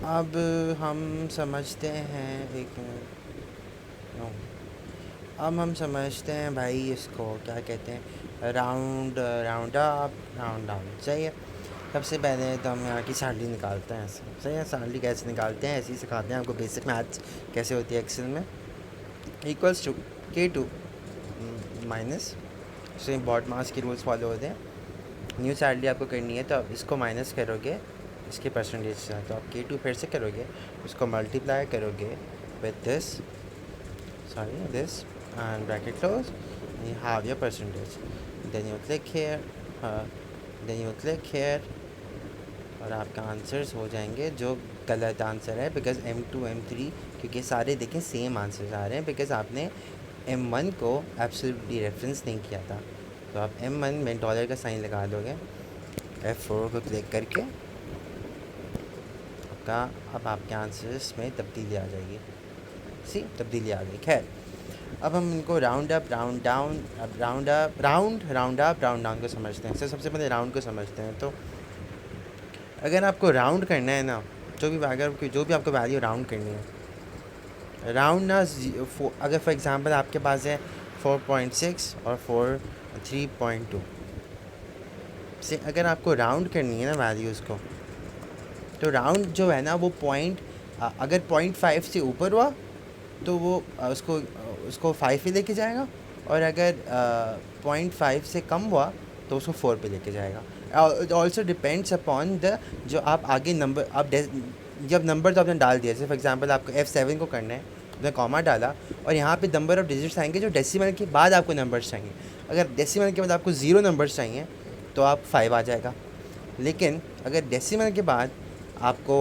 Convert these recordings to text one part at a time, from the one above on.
अब हम समझते हैं एक नो अब हम समझते हैं भाई, इसको क्या कहते हैं, round round up round down. सही है। सबसे पहले तो हम यहाँ की सैलरी निकालते हैं ऐसे। सही है। सैलरी कैसे निकालते हैं, ऐसे ही सिखाते हैं आपको बेसिक मैथ्स कैसे होती है एक्सेल में। इक्वल्स टू K2 माइनस, से बॉड मास के रूल्स फॉलो होते हैं। न्यू सैलरी आपको करनी है तो आप इसको माइनस करोगे इसके परसेंटेज से, तो आप K2 फिर से करोगे, उसको मल्टीप्लाई करोगे with this, sorry, this, and bracket close, and you have your percentage. Then you click here, then you click here, और आपका आंसर्स हो जाएंगे जो गलत आंसर है, बिकॉज M2 M3, क्योंकि सारे देखें सेम आंसर्स आ रहे हैं, बिकॉज आपने M1 को एब्सोल्युटली रेफरेंस नहीं किया था। तो आप M1 में डॉलर का साइन लगा दोगे, F4 को क्लिक करके अब आपके आंसर्स में तब्दीली आ जाएगी। तब्दीली आ गई। खैर, अब हम इनको राउंड अप राउंड डाउन, अब round up round up round down को समझते हैं। सबसे पहले राउंड को समझते हैं। तो अगर आपको राउंड करना है ना, जो भी आपको वैल्यू राउंड करनी है, राउंड ना अगर फॉर एग्जांपल आपके पास है 4.6 और 3.2 से, अगर आपको राउंड करनी है ना वैल्यूज़ को, तो राउंड जो है ना वो अगर 0.5 से ऊपर हुआ तो वो उसको 5 पे लेके जाएगा, और अगर 0.5 से कम हुआ तो उसको 4 पे लेके जाएगा। ऑल्सो डिपेंड्स अपॉन द जो आप आगे नंबर जब नंबर तो आपने डाल दिया, जैसे फॉर एग्जांपल आपको F7 को करना है, आपने कॉमा डाला और यहाँ पे नंबर ऑफ डिजिट्स आएंगे जो डेसिमल के बाद आपको नंबर्स चाहिए। अगर डेसिमल के बाद आपको 0 नंबर्स चाहिए तो आप 5 आ जाएगा, लेकिन अगर डेसिमल के बाद आपको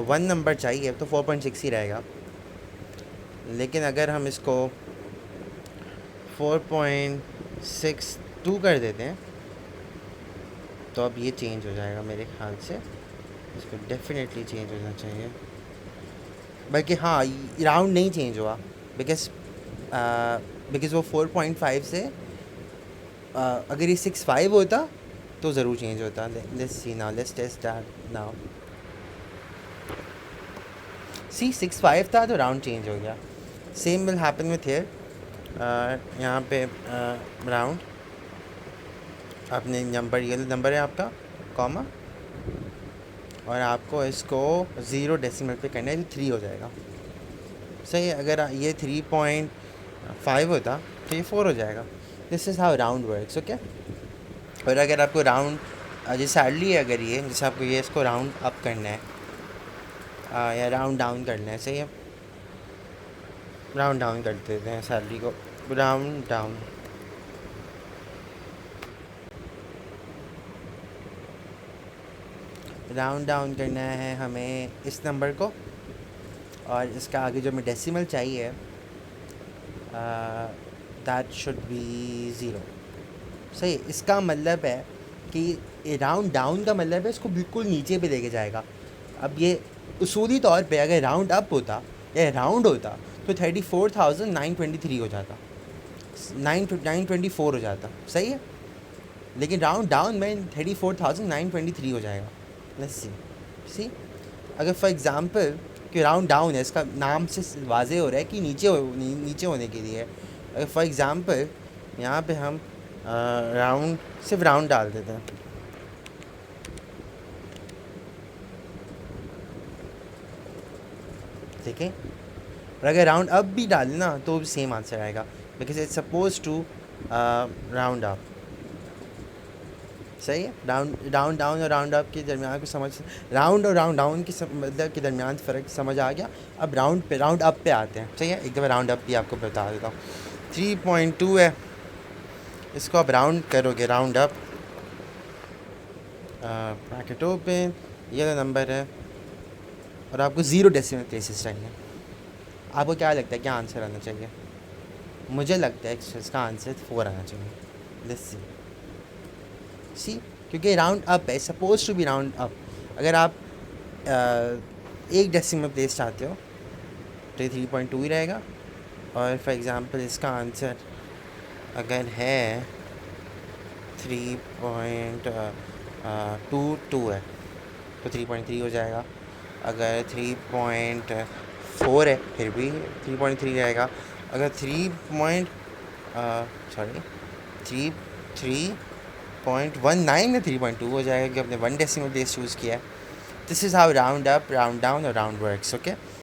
1 नंबर चाहिए तो 4.6 ही रहेगा। लेकिन अगर हम इसको 4.62 कर देते हैं तो अब ये चेंज हो जाएगा मेरे ख्याल से, इसको डेफिनेटली चेंज होना चाहिए। बल्कि हाँ, राउंड नहीं चेंज हुआ, बिकॉज वो 4.5 से अगर ये 6.5 होता तो ज़रूर चेंज होता। Let's see now, let's test that now. 6.5 था तो राउंड चेंज हो गया। Same will happen with here. यहाँ पे राउंड, आपने नंबर, ये नंबर है आपका कॉमा, और आपको इसको 0 डेसिमल पे करना है तो 3 हो जाएगा। सही है। अगर ये 3.5 होता तो ये 4 हो जाएगा। This is how round works. Okay. और अगर आपको राउंड जैसे सैलरी है, अगर ये जैसे आपको ये इसको राउंड अप करना है या राउंड डाउन करना है, सही है, राउंड डाउन कर देते हैं सैलरी को, राउंड डाउन। राउंड डाउन करना है हमें इस नंबर को, और इसका आगे जो हमें डेसिमल चाहिए दैट शुड बी 0। सही। इसका मतलब है कि राउंड डाउन का मतलब है इसको बिल्कुल नीचे पे लेके जाएगा। अब ये उसूली तौर पे अगर राउंड अप होता या राउंड होता तो 34,923 हो जाता, 924 हो जाता। सही है। लेकिन राउंड डाउन में 34,923 हो जाएगा। लेट्स सी अगर फॉर एग्जांपल कि राउंड डाउन है, इसका नाम से वाजे हो रहा है कि नीचे होने के लिए है। अगर फॉर एग्जांपल यहाँ पे हम राउंड, सिर्फ राउंड डाल देते हैं, ठीक है। और अगर राउंड अप भी डालें ना तो भी सेम आंसर आएगा, because it's suppose to round up. सही है। राउंड डाउन और राउंड अप के दरमियान को समझ, राउंड और राउंड डाउन की मतलब के दरमियान फ़र्क समझ आ गया। अब राउंड अप पे आते हैं। सही है। एक दफ़ा राउंड अप भी आपको बता देता हूँ। 3.2 है, इसको आप राउंड करोगे, राउंड अप, ब्रैकेट ओपन, ये नंबर है, और आपको 0 डेसिमल प्लेसेस चाहिए। आपको क्या लगता है क्या आंसर आना चाहिए? मुझे लगता है इसका आंसर 4 आना चाहिए। लेट्स सी, क्योंकि राउंड अप है, suppose to be round up. अगर आप एक डेसिमल प्लेस चाहते हो तो ये 3.2 ही रहेगा। और फॉर एग्ज़ाम्पल इसका आंसर अगर है 3.22 है तो 3.3 हो जाएगा। अगर 3.4 है फिर भी 3.3 रहेगा। अगर 3.19 या 3.2 हो जाएगा कि आपने 1 डेसिमल प्लेस चूज़ किया है। This is how round up, round down और राउंड वर्क्स, ओके।